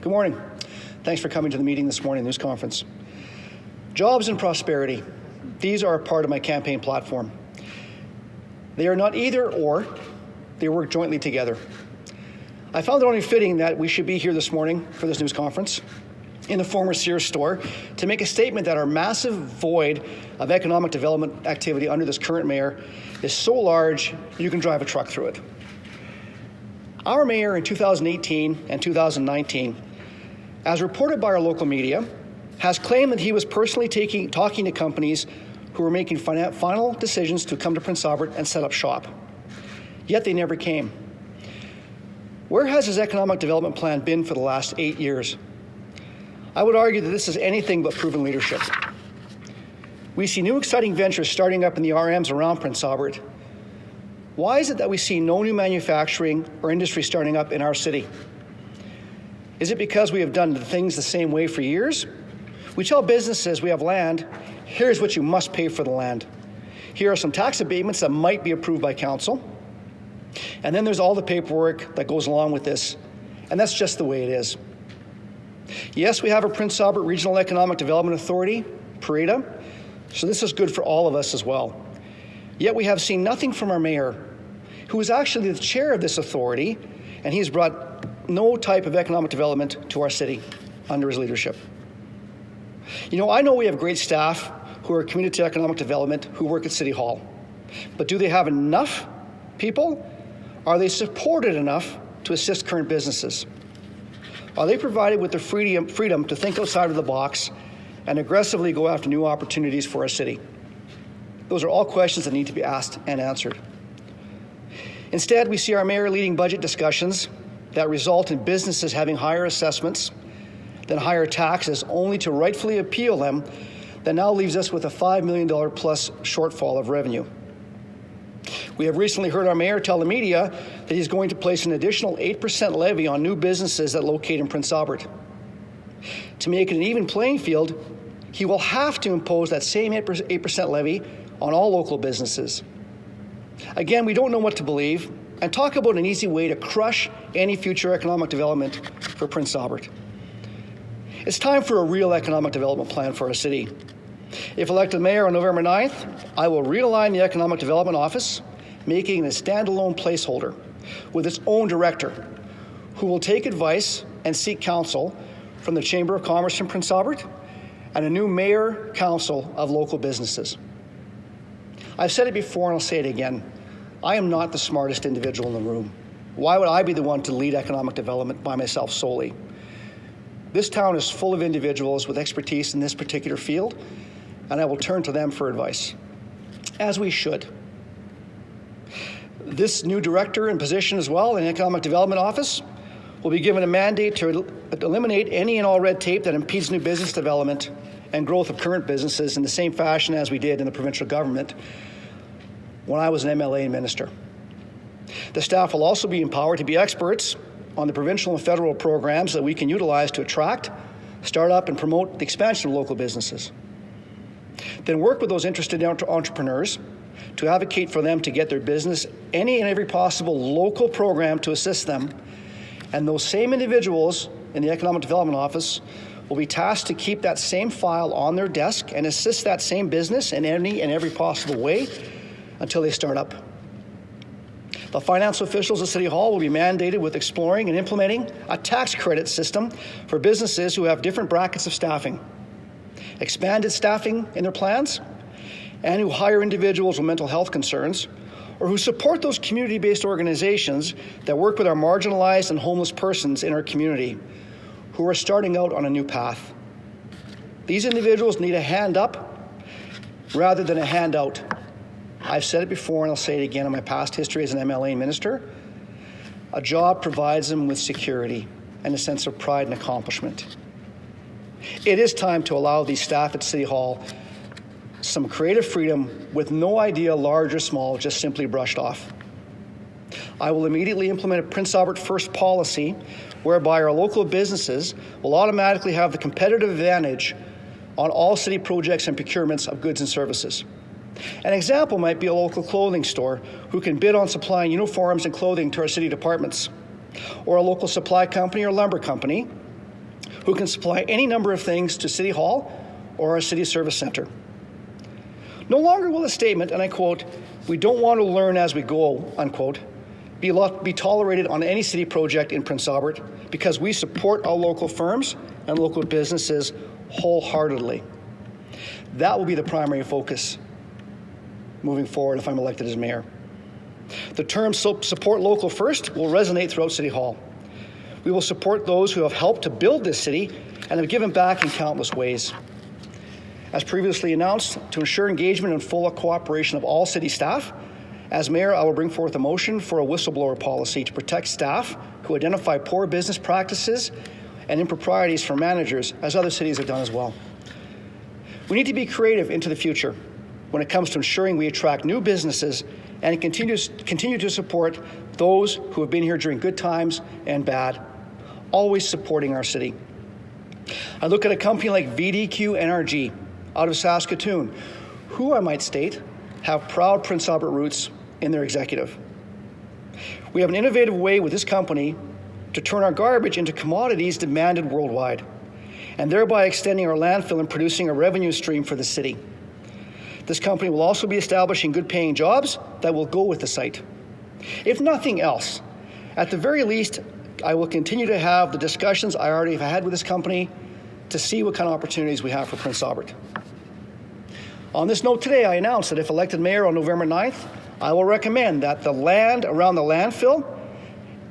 Good morning. Thanks for coming to the meeting this morning, news conference. Jobs and prosperity. These are a part of my campaign platform. They are not either or, they work jointly together. I found it only fitting that we should be here this morning for this news conference in the former Sears store to make a statement that our massive void of economic development activity under this current mayor is so large you can drive a truck through it. Our mayor in 2018 and 2019, as reported by our local media, has claimed that he was personally talking to companies who were making final decisions to come to Prince Albert and set up shop. Yet they never came. Where has his economic development plan been for the last 8 years? I would argue that this is anything but proven leadership. We see new exciting ventures starting up in the RMs around Prince Albert. Why is it that we see no new manufacturing or industry starting up in our city? Is it because we have done things the same way for years? We tell businesses we have land, here's what you must pay for the land. Here are some tax abatements that might be approved by council. And then there's all the paperwork that goes along with this, and that's just the way it is. Yes, we have a Prince Albert Regional Economic Development Authority, PREDA, so this is good for all of us as well. Yet we have seen nothing from our mayor, who is actually the chair of this authority, and he's brought no type of economic development to our city under his leadership. I know we have great staff who are committed to economic development who work at City Hall, but do they have enough people? Are they supported enough to assist current businesses? Are they provided with the freedom to think outside of the box and aggressively go after new opportunities for our city? Those are all questions that need to be asked and answered. Instead, we see our mayor leading budget discussions that result in businesses having higher assessments, then higher taxes, only to rightfully appeal them. That now leaves us with a $5 million plus shortfall of revenue. We have recently heard our mayor tell the media that he's going to place an additional 8% levy on new businesses that locate in Prince Albert. To make it an even playing field, he will have to impose that same 8% levy on all local businesses. Again, we don't know what to believe, and talk about an easy way to crush any future economic development for Prince Albert. It's time for a real economic development plan for our city. If elected mayor on November 9th, I will realign the Economic Development Office, making it a standalone placeholder with its own director, who will take advice and seek counsel from the Chamber of Commerce in Prince Albert and a new mayor council of local businesses. I've said it before and I'll say it again. I am not the smartest individual in the room. Why would I be the one to lead economic development by myself solely? This town is full of individuals with expertise in this particular field, and I will turn to them for advice, as we should. This new director in position as well in the Economic Development Office will be given a mandate to eliminate any and all red tape that impedes new business development and growth of current businesses in the same fashion as we did in the provincial government when I was an MLA and minister. The staff will also be empowered to be experts on the provincial and federal programs that we can utilize to attract, start up, and promote the expansion of local businesses. Then work with those interested entrepreneurs to advocate for them to get their business any and every possible local program to assist them. And those same individuals in the Economic Development Office will be tasked to keep that same file on their desk and assist that same business in any and every possible way until they start up. The financial officials at City Hall will be mandated with exploring and implementing a tax credit system for businesses who have different brackets of staffing, expanded staffing in their plans, and who hire individuals with mental health concerns, or who support those community-based organizations that work with our marginalized and homeless persons in our community who are starting out on a new path. These individuals need a hand up rather than a handout. I've said it before and I'll say it again in my past history as an MLA and minister. A job provides them with security and a sense of pride and accomplishment. It is time to allow these staff at City Hall some creative freedom with no idea, large or small, just simply brushed off. I will immediately implement a Prince Albert First policy whereby our local businesses will automatically have the competitive advantage on all city projects and procurements of goods and services. An example might be a local clothing store who can bid on supplying uniforms and clothing to our city departments, or a local supply company or lumber company who can supply any number of things to City Hall or our City Service Centre. No longer will a statement, and I quote, "We don't want to learn as we go," unquote, be tolerated on any city project in Prince Albert, because we support our local firms and local businesses wholeheartedly. That will be the primary focus moving forward if I'm elected as mayor. The term "support local first" will resonate throughout City Hall. We will support those who have helped to build this city and have given back in countless ways. As previously announced, to ensure engagement and full cooperation of all city staff, as mayor, I will bring forth a motion for a whistleblower policy to protect staff who identify poor business practices and improprieties from managers, as other cities have done as well. We need to be creative into the future when it comes to ensuring we attract new businesses and continue to support those who have been here during good times and bad, always supporting our city. I look at a company like VDQ NRG out of Saskatoon, who I might state have proud Prince Albert roots in their executive. We have an innovative way with this company to turn our garbage into commodities demanded worldwide, and thereby extending our landfill and producing a revenue stream for the city. This company will also be establishing good-paying jobs that will go with the site. If nothing else, at the very least, I will continue to have the discussions I already have had with this company to see what kind of opportunities we have for Prince Albert. On this note today, I announced that if elected mayor on November 9th, I will recommend that the land around the landfill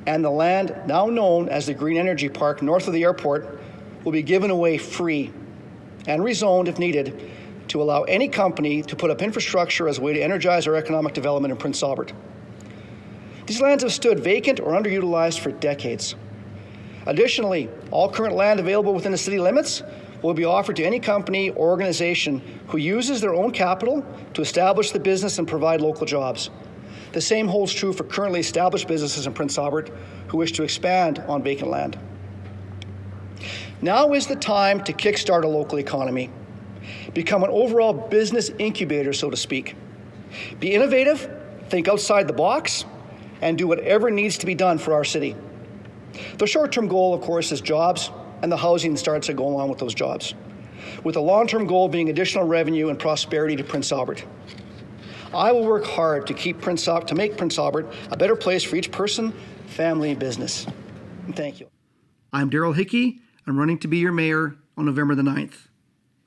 and the land now known as the Green Energy Park north of the airport will be given away free and rezoned if needed to allow any company to put up infrastructure as a way to energize our economic development in Prince Albert. These lands have stood vacant or underutilized for decades. Additionally, all current land available within the city limits will be offered to any company or organization who uses their own capital to establish the business and provide local jobs. The same holds true for currently established businesses in Prince Albert who wish to expand on vacant land. Now is the time to kickstart a local economy, become an overall business incubator, so to speak. Be innovative, think outside the box, and do whatever needs to be done for our city. The short-term goal, of course, is jobs and the housing starts that go along with those jobs, with the long-term goal being additional revenue and prosperity to Prince Albert. I will work hard to make Prince Albert a better place for each person, family, and business. And thank you. I'm Darryl Hickie. I'm running to be your mayor on November the 9th.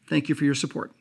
Thank you for your support.